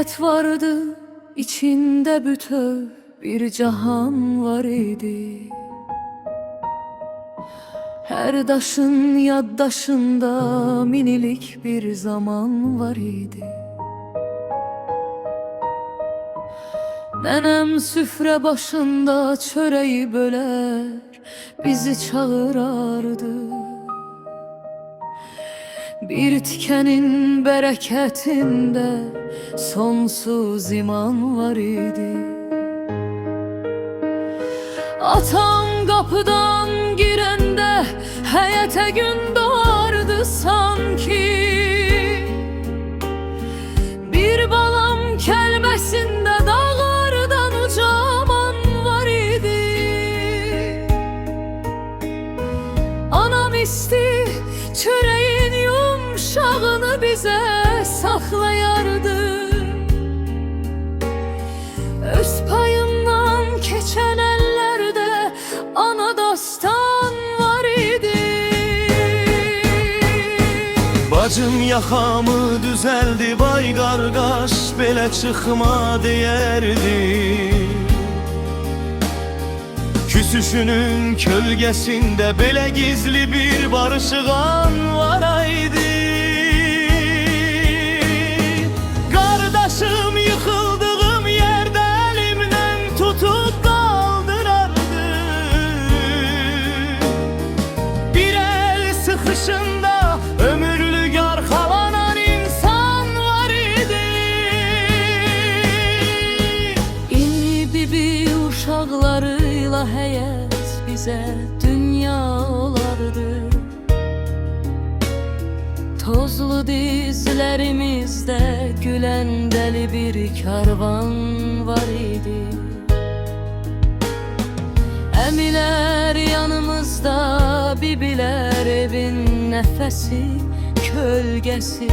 həyət vardı, içində bütöv bir cahan var idi. Hər daşın yaddaşında minilik bir zaman var idi. Nənəm süfrə başında çörəyi bölər, bizi çağırardı. Bir tikənin bərəkətində sonsuz iman var idi. Atam qapıdan girəndə həyətə gün doğardı sanki. Bir balam kəlməsində dağlardan ucaman var idi. Anam isti çöreğin yumşağını bize saklayardı. Öz payından keçen ellerde ana dostan var idi. Bacım yaxamı düzeldi, vay qarqaş belə çıxma deyərdi. Küsüşünün kölgesinde belə gizli bir barışıqan var idi. Qardaşım yıkıldığım yerde elimden tutup kaldırardı. Bir el sıkışında ömürlük arkalanan insan var idi. İnli bibi uşaqlarıyla həyat bizə dünya olardı. Tozlu dizlərimizdə gülən dəli bir karvan var idi. Əmilər yanımızda, bibilər evin nəfəsi, kölgəsi.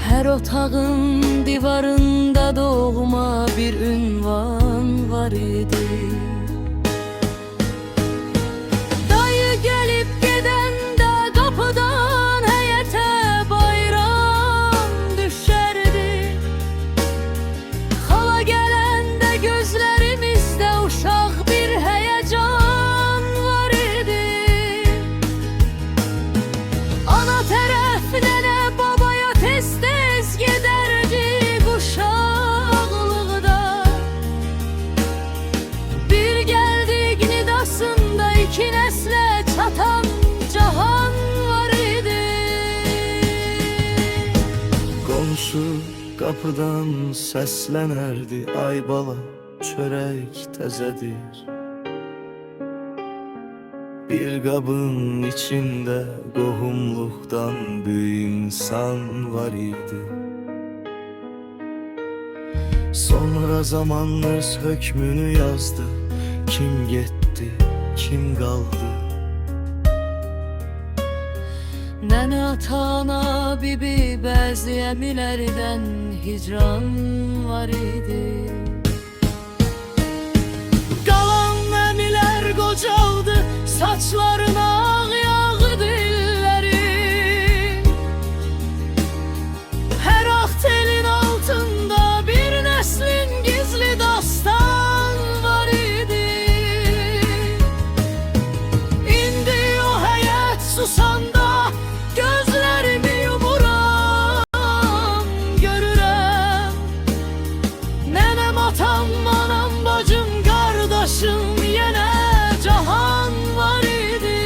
Hər otağın divarında doğma bir ünvan var idi. Dayı gelip gedəndə qapıdan həyətə bayram düşərdi. Xala gələndə gözlərimizdə uşaq bir həyəcan var idi. Ana tərəf nənə babaya tez-tez gedərdi uşaqlıqda. Bir gəldik nidasında iki nəslə çatan cahan var idi. Komşu kapıdan seslenerdi, ay bala çörek təzədir. Bir qabın içinde qohumluqdan büyük insan var idi. Sonra zaman öz hökmünü yazdı, kim getdi, kim qaldı. Nənə atana bibi bəzi əmilərdən hicran var idi. Qalan əmilər qocaldı, saçlarına ağ yağdı illəri. Hər ağ telin altında bir nəslin gizli dastan var idi. İndi o həyət susanda gözlərimi yumuram, görürəm. Nənəm, atam, anam, bacım, qardaşım, yenə cahan var idi.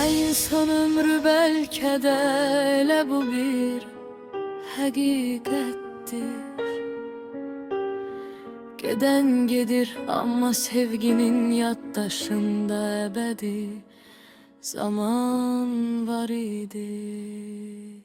İnsan ömrü bəlkə də elə bu bir həqiqətdir. Gedən gedir, amma sevginin yaddaşında əbədi zaman var idi.